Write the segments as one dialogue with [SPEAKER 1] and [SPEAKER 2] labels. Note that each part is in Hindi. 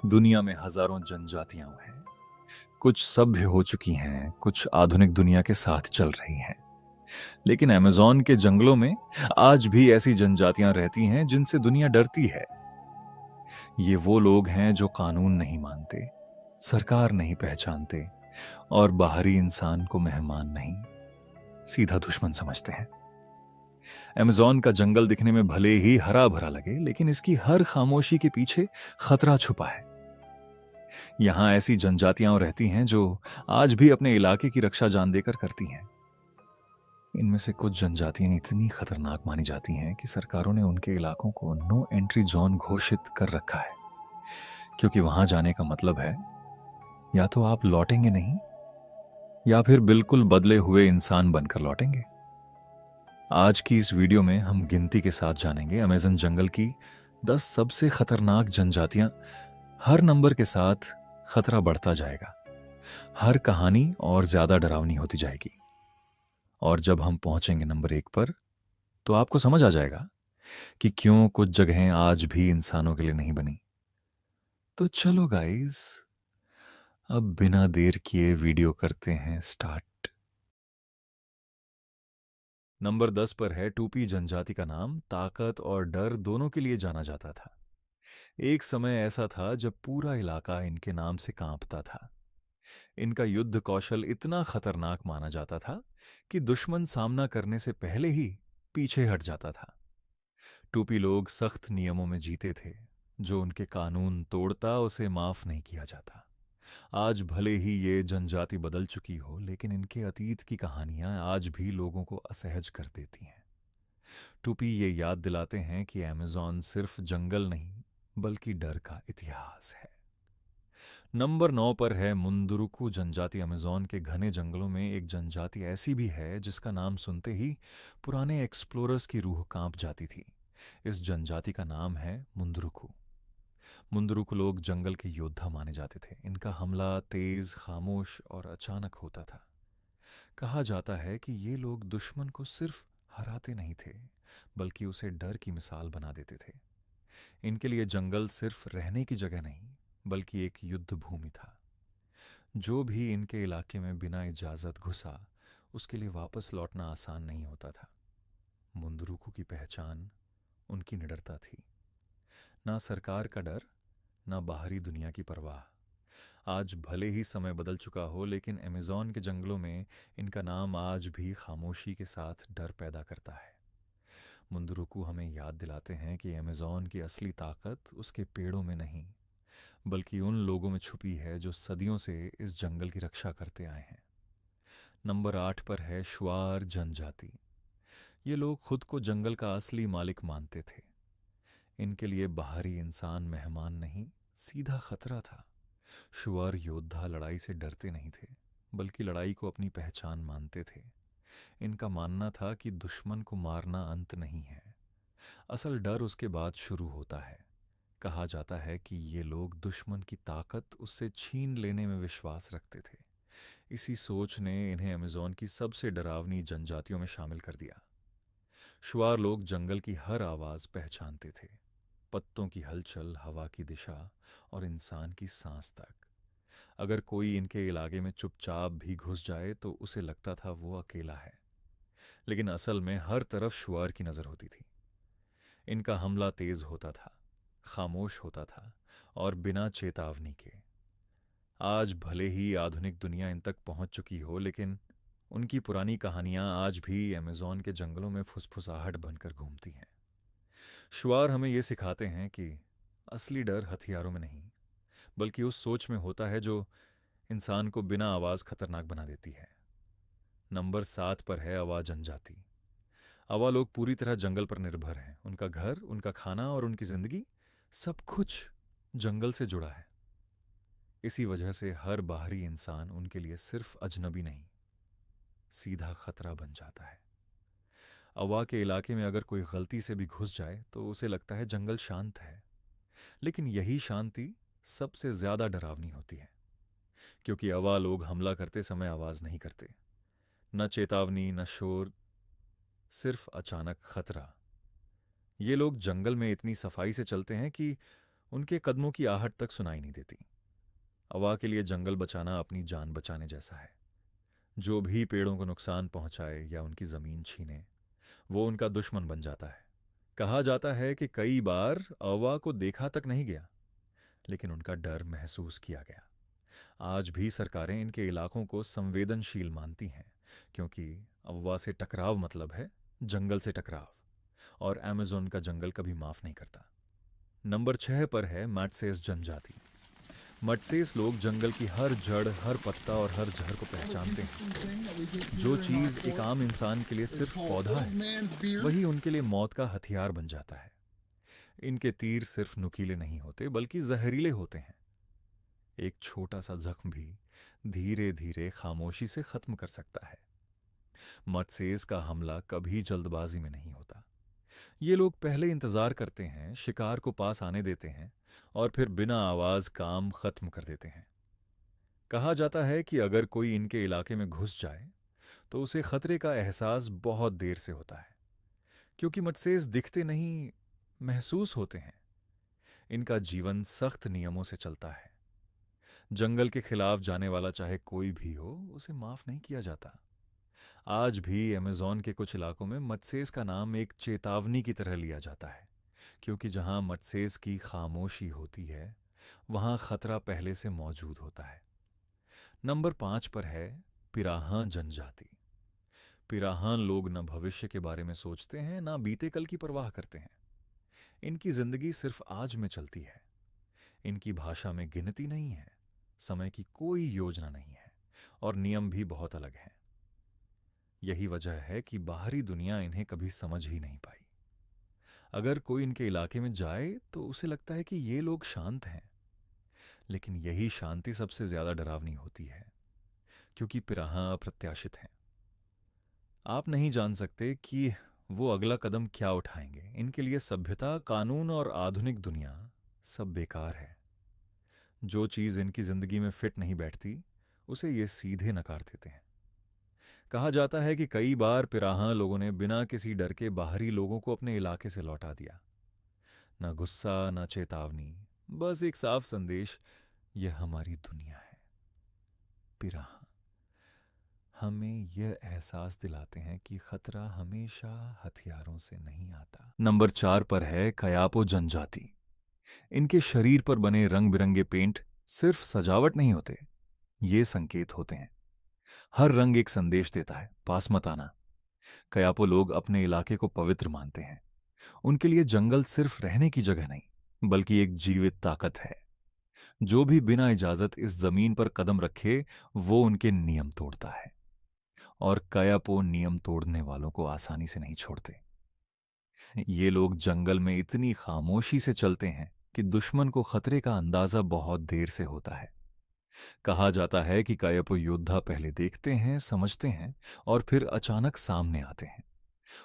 [SPEAKER 1] दुनिया में हजारों जनजातियां हैं। कुछ सभ्य हो चुकी हैं, कुछ आधुनिक दुनिया के साथ चल रही हैं। लेकिन अमेज़न के जंगलों में आज भी ऐसी जनजातियां रहती हैं जिनसे दुनिया डरती है। ये वो लोग हैं जो कानून नहीं मानते, सरकार नहीं पहचानते और बाहरी इंसान को मेहमान नहीं, सीधा दुश्मन समझते हैं। अमेज़न का जंगल दिखने में भले ही हरा भरा लगे, लेकिन इसकी हर खामोशी के पीछे खतरा छुपा है। यहाँ ऐसी जनजातियां रहती हैं जो आज भी अपने इलाके की रक्षा जान देकर करती हैं। इनमें से कुछ जनजातियां इतनी खतरनाक मानी जाती हैं कि सरकारों ने उनके इलाकों को नो एंट्री जोन घोषित कर रखा है, क्योंकि वहां जाने का मतलब है या तो आप लौटेंगे नहीं या फिर बिल्कुल बदले हुए इंसान बनकर लौटेंगे। आज की इस वीडियो में हम गिनती के साथ जानेंगे अमेज़न जंगल की 10 सबसे खतरनाक जनजातियां। हर नंबर के साथ खतरा बढ़ता जाएगा, हर कहानी और ज्यादा डरावनी होती जाएगी। और जब हम पहुंचेंगे नंबर 1 पर, तो आपको समझ आ जाएगा कि क्यों कुछ जगहें आज भी इंसानों के लिए नहीं बनी। तो चलो गाइस, अब बिना देर किए वीडियो करते हैं स्टार्ट। नंबर 10 पर है टूपी जनजाति का नाम ताकत और डर दोनों के लिए जाना जाता था। एक समय ऐसा था जब पूरा इलाका इनके नाम से कांपता था। इनका युद्ध कौशल इतना खतरनाक माना जाता था कि दुश्मन सामना करने से पहले ही पीछे हट जाता था। टूपी लोग सख्त नियमों में जीते थे। जो उनके कानून तोड़ता उसे माफ नहीं किया जाता। आज भले ही ये जनजाति बदल चुकी हो, लेकिन इनके अतीत की कहानियां आज भी लोगों को असहज कर देती हैं। टूपी ये याद दिलाते हैं कि अमेज़न सिर्फ जंगल नहीं, बल्कि डर का इतिहास है। नंबर 9 पर है मुंदुरुकु जनजाति। अमेज़न के घने जंगलों में एक जनजाति ऐसी भी है जिसका नाम सुनते ही पुराने एक्सप्लोरर्स की रूह कांप जाती थी। इस जनजाति का नाम है मुंदुरुकु। मुंदुरुकु लोग जंगल के योद्धा माने जाते थे। इनका हमला तेज, खामोश और अचानक होता था। कहा जाता है कि ये लोग दुश्मन को सिर्फ हराते नहीं थे, बल्कि उसे डर की मिसाल बना देते थे। इनके लिए जंगल सिर्फ रहने की जगह नहीं, बल्कि एक युद्ध भूमि था। जो भी इनके इलाके में बिना इजाजत घुसा, उसके लिए वापस लौटना आसान नहीं होता था। मुंदरुकु की पहचान उनकी निडरता थी। ना सरकार का डर, ना बाहरी दुनिया की परवाह। आज भले ही समय बदल चुका हो, लेकिन अमेज़न के जंगलों में इनका नाम आज भी खामोशी के साथ डर पैदा करता है। मुंदरुकु हमें याद दिलाते हैं कि अमेज़न की असली ताकत उसके पेड़ों में नहीं, बल्कि उन लोगों में छुपी है जो सदियों से इस जंगल की रक्षा करते आए हैं। नंबर 8 पर है शुआर जनजाति। ये लोग खुद को जंगल का असली मालिक मानते थे। इनके लिए बाहरी इंसान मेहमान नहीं, सीधा खतरा था। शुआर योद्धा लड़ाई से डरते नहीं थे, बल्कि लड़ाई को अपनी पहचान मानते थे। इनका मानना था कि दुश्मन को मारना अंत नहीं है, असल डर उसके बाद शुरू होता है। कहा जाता है कि ये लोग दुश्मन की ताकत उससे छीन लेने में विश्वास रखते थे। इसी सोच ने इन्हें अमेज़न की सबसे डरावनी जनजातियों में शामिल कर दिया। शुआर लोग जंगल की हर आवाज पहचानते थे, पत्तों की हलचल, हवा की दिशा और इंसान की सांस तक। अगर कोई इनके इलाके में चुपचाप भी घुस जाए तो उसे लगता था वो अकेला है, लेकिन असल में हर तरफ शुआर की नजर होती थी। इनका हमला तेज होता था, खामोश होता था और बिना चेतावनी के। आज भले ही आधुनिक दुनिया इन तक पहुंच चुकी हो, लेकिन उनकी पुरानी कहानियां आज भी अमेज़न के जंगलों में फुसफुसाहट बनकर घूमती हैं। शुआर हमें ये सिखाते हैं कि असली डर हथियारों में नहीं, बल्कि उस सोच में होता है जो इंसान को बिना आवाज खतरनाक बना देती है। नंबर 7 पर है अवा जनजाति। अवा लोग पूरी तरह जंगल पर निर्भर हैं। उनका घर, उनका खाना और उनकी जिंदगी, सब कुछ जंगल से जुड़ा है। इसी वजह से हर बाहरी इंसान उनके लिए सिर्फ अजनबी नहीं, सीधा खतरा बन जाता है। अवा के इलाके में अगर कोई गलती से भी घुस जाए तो उसे लगता है जंगल शांत है, लेकिन यही शांति सबसे ज्यादा डरावनी होती है, क्योंकि अवा लोग हमला करते समय आवाज नहीं करते। न चेतावनी, न शोर, सिर्फ अचानक खतरा। ये लोग जंगल में इतनी सफाई से चलते हैं कि उनके कदमों की आहट तक सुनाई नहीं देती। हवा के लिए जंगल बचाना अपनी जान बचाने जैसा है। जो भी पेड़ों को नुकसान पहुंचाए या उनकी जमीन छीने, वो उनका दुश्मन बन जाता है। कहा जाता है कि कई बार औवा को देखा तक नहीं गया, लेकिन उनका डर महसूस किया गया। आज भी सरकारें इनके इलाकों को संवेदनशील मानती हैं, क्योंकि औवा से टकराव मतलब है जंगल से टकराव, और अमेज़न का जंगल कभी माफ नहीं करता। नंबर 6 पर है मैटसेस जनजाति। मटसेस लोग जंगल की हर जड़, हर पत्ता और हर जहर को पहचानते हैं। जो चीज एक आम इंसान के लिए सिर्फ पौधा है, वही उनके लिए मौत का हथियार बन जाता है। इनके तीर सिर्फ नुकीले नहीं होते, बल्कि जहरीले होते हैं। एक छोटा सा जख्म भी धीरे धीरे खामोशी से खत्म कर सकता है। मटसेस का हमला कभी जल्दबाजी में नहीं होता। ये लोग पहले इंतजार करते हैं, शिकार को पास आने देते हैं, और फिर बिना आवाज काम खत्म कर देते हैं। कहा जाता है कि अगर कोई इनके इलाके में घुस जाए तो उसे खतरे का एहसास बहुत देर से होता है, क्योंकि मटसेस दिखते नहीं, महसूस होते हैं। इनका जीवन सख्त नियमों से चलता है। जंगल के खिलाफ जाने वाला चाहे कोई भी हो, उसे माफ नहीं किया जाता। आज भी अमेज़न के कुछ इलाकों में मटसेस का नाम एक चेतावनी की तरह लिया जाता है, क्योंकि जहां मटसेस की खामोशी होती है, वहां खतरा पहले से मौजूद होता है। नंबर 5 पर है पिराहन जनजाति। पिराहन लोग न भविष्य के बारे में सोचते हैं, ना बीते कल की परवाह करते हैं। इनकी जिंदगी सिर्फ आज में चलती है। इनकी भाषा में गिनती नहीं है, समय की कोई योजना नहीं है, और नियम भी बहुत अलग हैं। यही वजह है कि बाहरी दुनिया इन्हें कभी समझ ही नहीं पाई। अगर कोई इनके इलाके में जाए तो उसे लगता है कि ये लोग शांत हैं, लेकिन यही शांति सबसे ज्यादा डरावनी होती है, क्योंकि पिराहा अप्रत्याशित हैं। आप नहीं जान सकते कि वो अगला कदम क्या उठाएंगे। इनके लिए सभ्यता, कानून और आधुनिक दुनिया सब बेकार है। जो चीज इनकी जिंदगी में फिट नहीं बैठती, उसे ये सीधे नकार देते हैं। कहा जाता है कि कई बार पिराहा लोगों ने बिना किसी डर के बाहरी लोगों को अपने इलाके से लौटा दिया। ना गुस्सा, ना चेतावनी, बस एक साफ संदेश, यह हमारी दुनिया है। पिराहा हमें यह एहसास दिलाते हैं कि खतरा हमेशा हथियारों से नहीं आता। नंबर 4 पर है कयापो जनजाति। इनके शरीर पर बने रंग बिरंगे पेंट सिर्फ सजावट नहीं होते, ये संकेत होते हैं। हर रंग एक संदेश देता है, पास मत आना। कयापो लोग अपने इलाके को पवित्र मानते हैं। उनके लिए जंगल सिर्फ रहने की जगह नहीं, बल्कि एक जीवित ताकत है। जो भी बिना इजाजत इस जमीन पर कदम रखे, वो उनके नियम तोड़ता है। और कयापो नियम तोड़ने वालों को आसानी से नहीं छोड़ते। ये लोग जंगल में इतनी खामोशी से चलते हैं कि दुश्मन को खतरे का अंदाजा बहुत देर से होता है। कहा जाता है कि कयापो योद्धा पहले देखते हैं, समझते हैं, और फिर अचानक सामने आते हैं।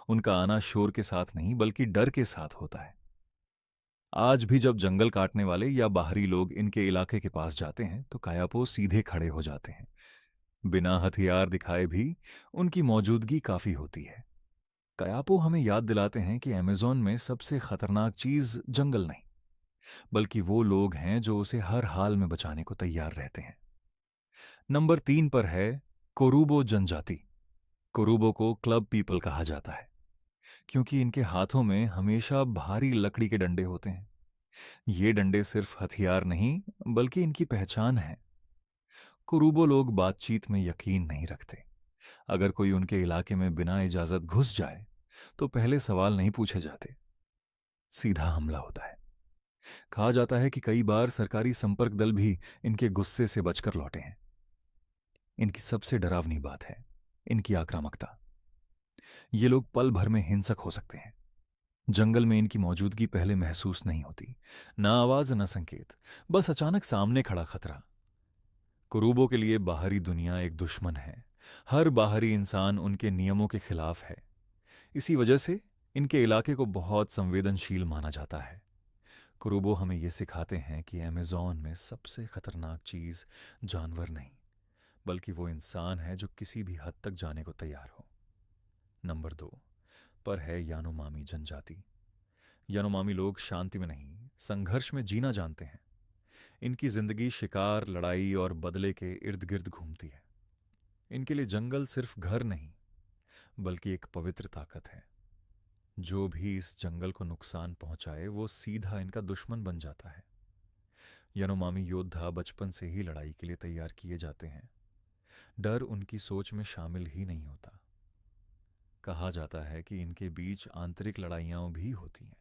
[SPEAKER 1] उनका आना शोर के साथ नहीं, बल्कि डर के साथ होता है। आज भी जब जंगल काटने वाले या बाहरी लोग इनके इलाके के पास जाते हैं तो कायापो सीधे खड़े हो जाते हैं। बिना हथियार दिखाए भी उनकी मौजूदगी काफी होती है। कयापो हमें याद दिलाते हैं कि अमेज़न में सबसे खतरनाक चीज जंगल नहीं, बल्कि वो लोग हैं जो उसे हर हाल में बचाने को तैयार रहते हैं। नंबर 3 पर है कोरूबो जनजाति। कोरूबो को क्लब पीपल कहा जाता है, क्योंकि इनके हाथों में हमेशा भारी लकड़ी के डंडे होते हैं। ये डंडे सिर्फ हथियार नहीं, बल्कि इनकी पहचान है। कुरूबो लोग बातचीत में यकीन नहीं रखते। अगर कोई उनके इलाके में बिना इजाजत घुस जाए तो पहले सवाल नहीं पूछे जाते, सीधा हमला होता है। कहा जाता है कि कई बार सरकारी संपर्क दल भी इनके गुस्से से बचकर लौटे हैं। इनकी सबसे डरावनी बात है इनकी आक्रामकता। ये लोग पल भर में हिंसक हो सकते हैं। जंगल में इनकी मौजूदगी पहले महसूस नहीं होती, ना आवाज, ना संकेत, बस अचानक सामने खड़ा खतरा। कुरूबों के लिए बाहरी दुनिया एक दुश्मन है। हर बाहरी इंसान उनके नियमों के खिलाफ है। इसी वजह से इनके इलाके को बहुत संवेदनशील माना जाता है। कुरूबो हमें यह सिखाते हैं कि अमेज़न में सबसे खतरनाक चीज जानवर नहीं, बल्कि वो इंसान है जो किसी भी हद तक जाने को तैयार हो। नंबर 2 पर है यानोमामी जनजाति। यानोमामी लोग शांति में नहीं, संघर्ष में जीना जानते हैं। इनकी जिंदगी शिकार, लड़ाई और बदले के इर्द गिर्द घूमती है। इनके लिए जंगल सिर्फ घर नहीं, बल्कि एक पवित्र ताकत है। जो भी इस जंगल को नुकसान पहुंचाए वो सीधा इनका दुश्मन बन जाता है। यनोमामी योद्धा बचपन से ही लड़ाई के लिए तैयार किए जाते हैं। डर उनकी सोच में शामिल ही नहीं होता। कहा जाता है कि इनके बीच आंतरिक लड़ाइयाँ भी होती हैं,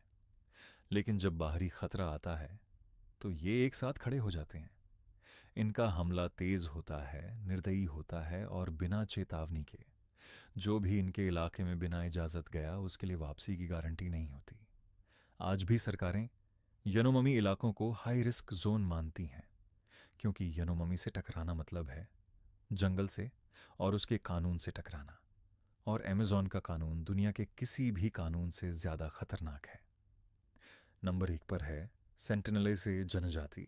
[SPEAKER 1] लेकिन जब बाहरी खतरा आता है तो ये एक साथ खड़े हो जाते हैं। इनका हमला तेज होता है, निर्दयी होता है और बिना चेतावनी के। जो भी इनके इलाके में बिना इजाज़त गया उसके लिए वापसी की गारंटी नहीं होती। आज भी सरकारें यनोममी इलाकों को हाई रिस्क जोन मानती हैं, क्योंकि यनोममी से टकराना मतलब है जंगल से और उसके कानून से टकराना। और अमेज़न का कानून दुनिया के किसी भी कानून से ज़्यादा खतरनाक है। नंबर 1 पर है सेंटिनले से जनजाति।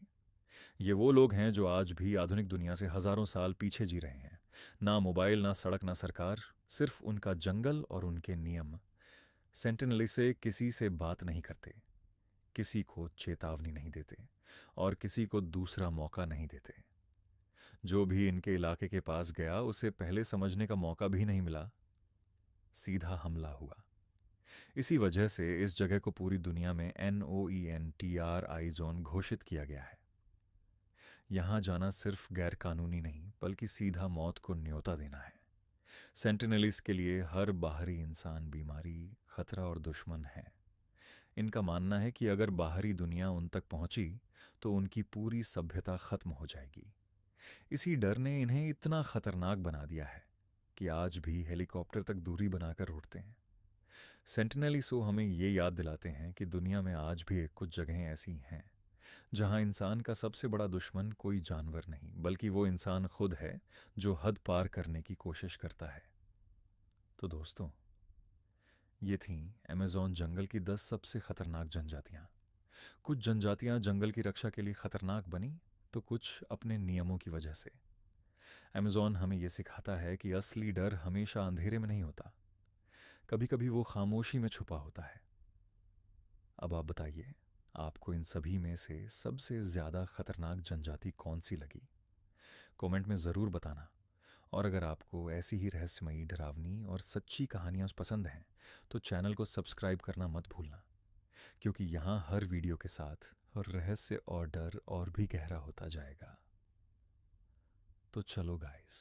[SPEAKER 1] ये वो लोग हैं जो आज भी आधुनिक दुनिया से हजारों साल पीछे जी रहे हैं। ना मोबाइल, ना सड़क, ना सरकार, सिर्फ उनका जंगल और उनके नियम। सेंटिनली से किसी से बात नहीं करते, किसी को चेतावनी नहीं देते और किसी को दूसरा मौका नहीं देते। जो भी इनके इलाके के पास गया उसे पहले समझने का मौका भी नहीं मिला, सीधा हमला हुआ। इसी वजह से इस जगह को पूरी दुनिया में NOENTRI जोन घोषित किया गया है। यहां जाना सिर्फ गैर कानूनी नहीं, बल्कि सीधा मौत को न्योता देना है। सेंटिनलीज के लिए हर बाहरी इंसान बीमारी, खतरा और दुश्मन है। इनका मानना है कि अगर बाहरी दुनिया उन तक पहुंची तो उनकी पूरी सभ्यता खत्म हो जाएगी। इसी डर ने इन्हें इतना खतरनाक बना दिया है कि आज भी हेलीकॉप्टर तक दूरी बनाकर उड़ते हैं। सेंटिनली सो हमें ये याद दिलाते हैं कि दुनिया में आज भी कुछ जगहें ऐसी हैं जहां इंसान का सबसे बड़ा दुश्मन कोई जानवर नहीं, बल्कि वो इंसान खुद है जो हद पार करने की कोशिश करता है। तो दोस्तों, ये थीं अमेज़न जंगल की 10 सबसे खतरनाक जनजातियां। कुछ जनजातियां जंगल की रक्षा के लिए खतरनाक बनी, तो कुछ अपने नियमों की वजह से। अमेज़न हमें यह सिखाता है कि असली डर हमेशा अंधेरे में नहीं होता, कभी कभी वो खामोशी में छुपा होता है। अब आप बताइए, आपको इन सभी में से सबसे ज़्यादा खतरनाक जनजाति कौन सी लगी? कमेंट में ज़रूर बताना। और अगर आपको ऐसी ही रहस्यमयी, डरावनी और सच्ची कहानियाँ पसंद हैं तो चैनल को सब्सक्राइब करना मत भूलना, क्योंकि यहाँ हर वीडियो के साथ रहस्य और डर और भी गहरा होता जाएगा। तो चलो गाइस,